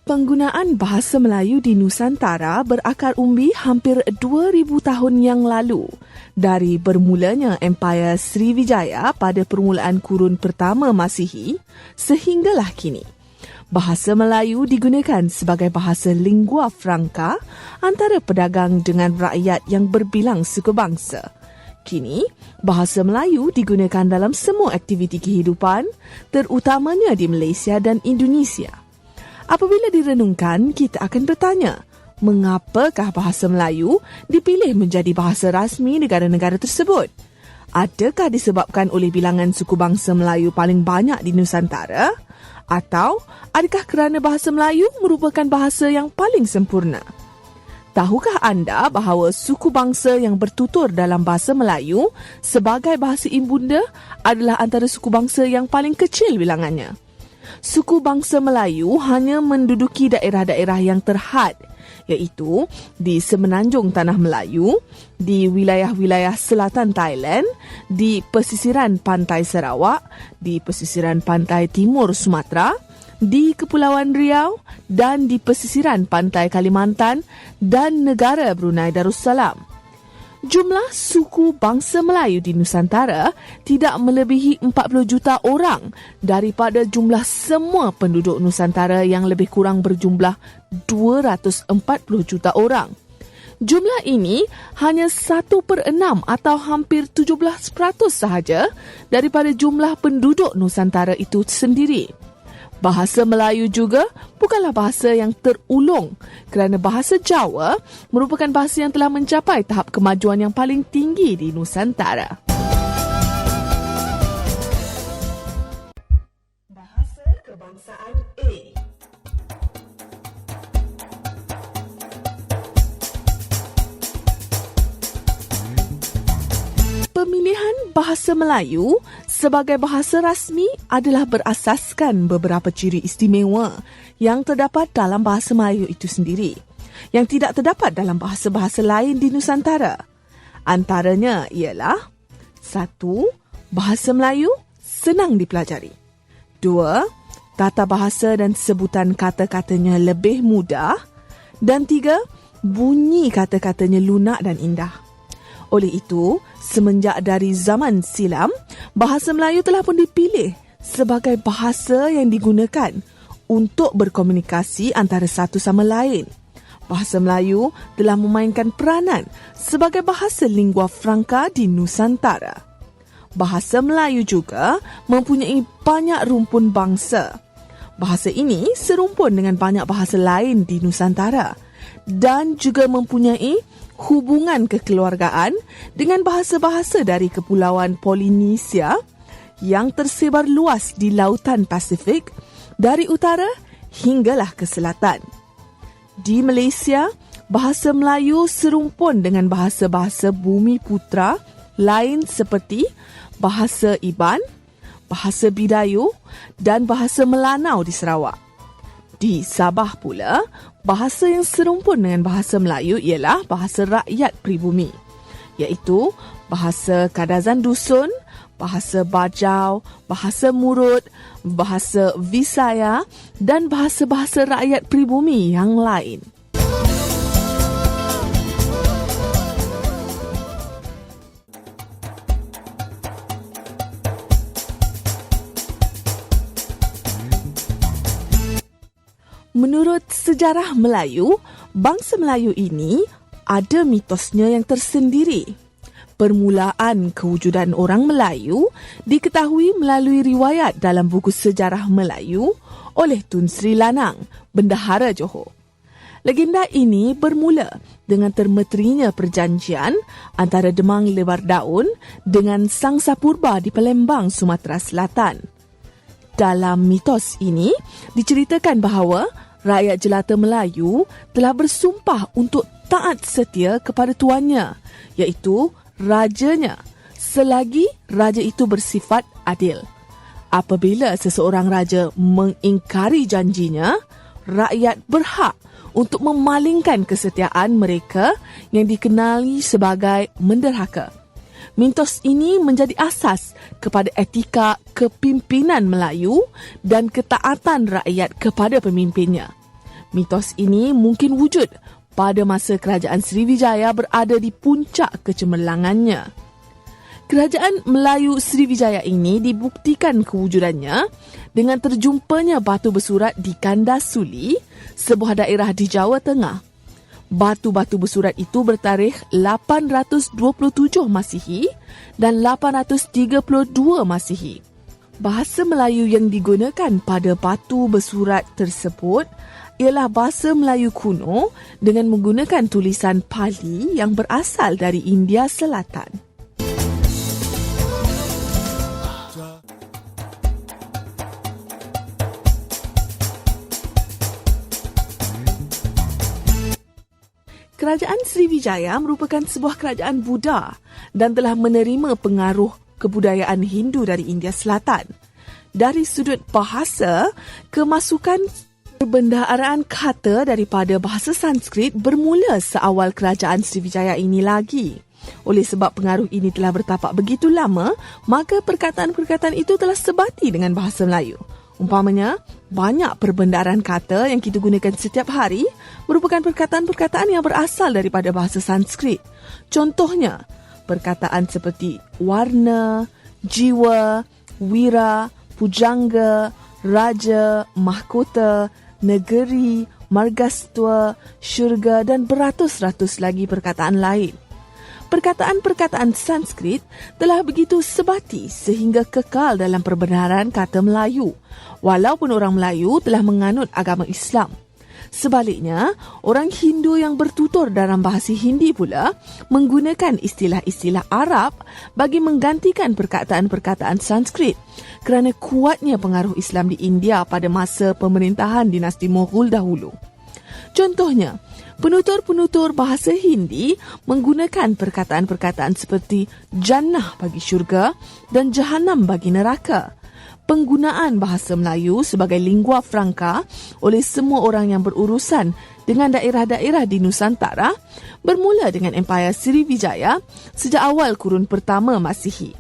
Penggunaan bahasa Melayu di Nusantara berakar umbi hampir 2,000 tahun yang lalu. Dari bermulanya Empayar Sriwijaya pada permulaan kurun pertama Masihi sehinggalah kini. Bahasa Melayu digunakan sebagai bahasa lingua franca antara pedagang dengan rakyat yang berbilang suku bangsa. Kini, bahasa Melayu digunakan dalam semua aktiviti kehidupan, terutamanya di Malaysia dan Indonesia. Apabila direnungkan, kita akan bertanya, mengapakah bahasa Melayu dipilih menjadi bahasa rasmi negara-negara tersebut? Adakah disebabkan oleh bilangan suku bangsa Melayu paling banyak di Nusantara? Atau adakah kerana bahasa Melayu merupakan bahasa yang paling sempurna? Tahukah anda bahawa suku bangsa yang bertutur dalam bahasa Melayu sebagai bahasa ibunda adalah antara suku bangsa yang paling kecil bilangannya? Suku bangsa Melayu hanya menduduki daerah-daerah yang terhad, iaitu di semenanjung Tanah Melayu, di wilayah-wilayah selatan Thailand, di pesisiran pantai Sarawak, di pesisiran pantai timur Sumatera, di Kepulauan Riau dan di pesisiran pantai Kalimantan dan negara Brunei Darussalam. Jumlah suku bangsa Melayu di Nusantara tidak melebihi 40 juta orang daripada jumlah semua penduduk Nusantara yang lebih kurang berjumlah 240 juta orang. Jumlah ini hanya 1/6 atau hampir 17% sahaja daripada jumlah penduduk Nusantara itu sendiri. Bahasa Melayu juga bukanlah bahasa yang terulung kerana bahasa Jawa merupakan bahasa yang telah mencapai tahap kemajuan yang paling tinggi di Nusantara. Bahasa Kebangsaan A. Pemilihan bahasa Melayu sebagai bahasa rasmi adalah berasaskan beberapa ciri istimewa yang terdapat dalam bahasa Melayu itu sendiri, yang tidak terdapat dalam bahasa-bahasa lain di Nusantara. Antaranya ialah 1. Bahasa Melayu senang dipelajari. 2. Tata bahasa dan sebutan kata-katanya lebih mudah. Dan 3. Bunyi kata-katanya lunak dan indah. Oleh itu, semenjak dari zaman silam, bahasa Melayu telah pun dipilih sebagai bahasa yang digunakan untuk berkomunikasi antara satu sama lain. Bahasa Melayu telah memainkan peranan sebagai bahasa lingua franca di Nusantara. Bahasa Melayu juga mempunyai banyak rumpun bangsa. Bahasa ini serumpun dengan banyak bahasa lain di Nusantara dan juga mempunyai hubungan kekeluargaan dengan bahasa-bahasa dari Kepulauan Polinesia yang tersebar luas di Lautan Pasifik dari utara hinggalah ke selatan. Di Malaysia, bahasa Melayu serumpun dengan bahasa-bahasa Bumi Putera lain seperti bahasa Iban, bahasa Bidayuh dan bahasa Melanau di Sarawak. Di Sabah pula, bahasa yang serumpun dengan bahasa Melayu ialah bahasa rakyat pribumi, iaitu bahasa Kadazan Dusun, bahasa Bajau, bahasa Murut, bahasa Visaya dan bahasa-bahasa rakyat pribumi yang lain. Menurut sejarah Melayu, bangsa Melayu ini ada mitosnya yang tersendiri. Permulaan kewujudan orang Melayu diketahui melalui riwayat dalam buku sejarah Melayu oleh Tun Sri Lanang, Bendahara Johor. Legenda ini bermula dengan termeterinya perjanjian antara Demang Lebar Daun dengan Sangsa Purba di Palembang, Sumatera Selatan. Dalam mitos ini diceritakan bahawa rakyat jelata Melayu telah bersumpah untuk taat setia kepada tuannya, iaitu rajanya, selagi raja itu bersifat adil. Apabila seseorang raja mengingkari janjinya, rakyat berhak untuk memalingkan kesetiaan mereka yang dikenali sebagai menderhaka. Mitos ini menjadi asas kepada etika kepimpinan Melayu dan ketaatan rakyat kepada pemimpinnya. Mitos ini mungkin wujud pada masa kerajaan Sriwijaya berada di puncak kecemerlangannya. Kerajaan Melayu Sriwijaya ini dibuktikan kewujudannya dengan terjumpanya batu bersurat di Kandasuli, sebuah daerah di Jawa Tengah. Batu-batu bersurat itu bertarikh 827 Masihi dan 832 Masihi. Bahasa Melayu yang digunakan pada batu bersurat tersebut ialah bahasa Melayu kuno dengan menggunakan tulisan Pali yang berasal dari India Selatan. Kerajaan Sriwijaya merupakan sebuah kerajaan Buddha dan telah menerima pengaruh kebudayaan Hindu dari India Selatan. Dari sudut bahasa, kemasukan perbendaharaan kata daripada bahasa Sanskrit bermula seawal kerajaan Sriwijaya ini lagi. Oleh sebab pengaruh ini telah bertapak begitu lama, maka perkataan-perkataan itu telah sebati dengan bahasa Melayu. Umpamanya, banyak perbendaharaan kata yang kita gunakan setiap hari merupakan perkataan-perkataan yang berasal daripada bahasa Sanskrit. Contohnya, perkataan seperti warna, jiwa, wira, pujangga, raja, mahkota, negeri, margastua, syurga dan beratus-ratus lagi perkataan lain. Perkataan-perkataan Sanskrit telah begitu sebati sehingga kekal dalam perbendaharaan kata Melayu, walaupun orang Melayu telah menganut agama Islam. Sebaliknya, orang Hindu yang bertutur dalam bahasa Hindi pula menggunakan istilah-istilah Arab bagi menggantikan perkataan-perkataan Sanskrit kerana kuatnya pengaruh Islam di India pada masa pemerintahan dinasti Mughul dahulu. Contohnya, penutur-penutur bahasa Hindi menggunakan perkataan-perkataan seperti Jannah bagi syurga dan Jahannam bagi neraka. Penggunaan bahasa Melayu sebagai lingua franca oleh semua orang yang berurusan dengan daerah-daerah di Nusantara bermula dengan Empayar Sriwijaya sejak awal kurun pertama Masihi.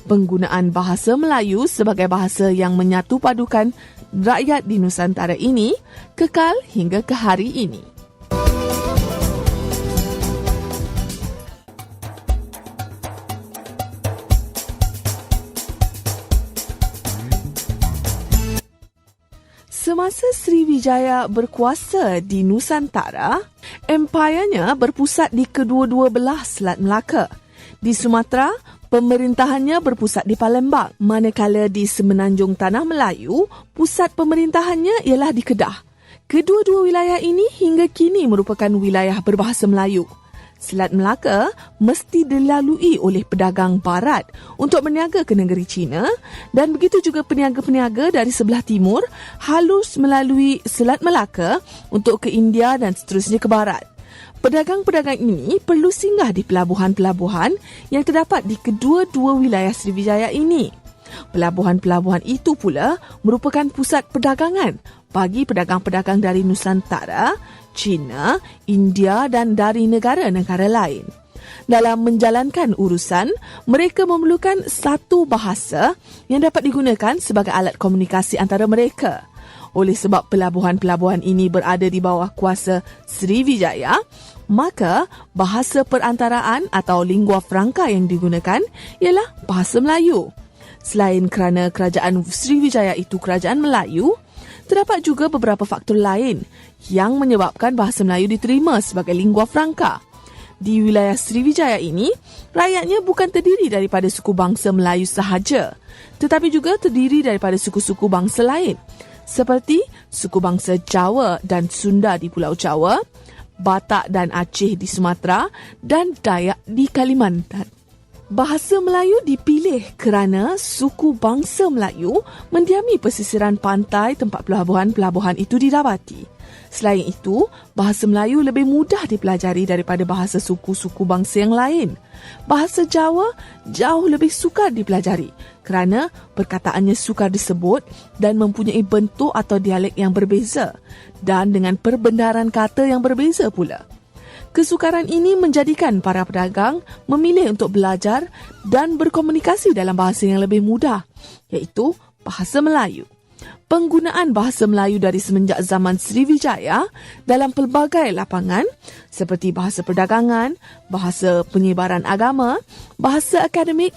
Penggunaan bahasa Melayu sebagai bahasa yang menyatu padukan rakyat di Nusantara ini kekal hingga ke hari ini. Semasa Sriwijaya berkuasa di Nusantara, empayanya berpusat di kedua-dua belah Selat Melaka. Di Sumatera, pemerintahannya berpusat di Palembang, manakala di Semenanjung Tanah Melayu, pusat pemerintahannya ialah di Kedah. Kedua-dua wilayah ini hingga kini merupakan wilayah berbahasa Melayu. Selat Melaka mesti dilalui oleh pedagang barat untuk berniaga ke negeri China dan begitu juga peniaga-peniaga dari sebelah timur halus melalui Selat Melaka untuk ke India dan seterusnya ke barat. Pedagang-pedagang ini perlu singgah di pelabuhan-pelabuhan yang terdapat di kedua-dua wilayah Sriwijaya ini. Pelabuhan-pelabuhan itu pula merupakan pusat perdagangan bagi pedagang-pedagang dari Nusantara, China, India dan dari negara-negara lain. Dalam menjalankan urusan, mereka memerlukan satu bahasa yang dapat digunakan sebagai alat komunikasi antara mereka. Oleh sebab pelabuhan-pelabuhan ini berada di bawah kuasa Sriwijaya, maka bahasa perantaraan atau lingua franca yang digunakan ialah bahasa Melayu. Selain kerana kerajaan Sriwijaya itu kerajaan Melayu, terdapat juga beberapa faktor lain yang menyebabkan bahasa Melayu diterima sebagai lingua franca. Di wilayah Sriwijaya ini, rakyatnya bukan terdiri daripada suku bangsa Melayu sahaja, tetapi juga terdiri daripada suku-suku bangsa lain, seperti suku bangsa Jawa dan Sunda di Pulau Jawa, Batak dan Aceh di Sumatera, dan Dayak di Kalimantan. Bahasa Melayu dipilih kerana suku bangsa Melayu mendiami pesisiran pantai tempat pelabuhan-pelabuhan itu didapati. Selain itu, bahasa Melayu lebih mudah dipelajari daripada bahasa suku-suku bangsa yang lain. Bahasa Jawa jauh lebih sukar dipelajari kerana perkataannya sukar disebut dan mempunyai bentuk atau dialek yang berbeza dan dengan perbendaharaan kata yang berbeza pula. Kesukaran ini menjadikan para pedagang memilih untuk belajar dan berkomunikasi dalam bahasa yang lebih mudah, iaitu bahasa Melayu. penggunaan bahasa Melayu dari semenjak zaman Sriwijaya dalam pelbagai lapangan seperti bahasa perdagangan, bahasa penyebaran agama, bahasa akademik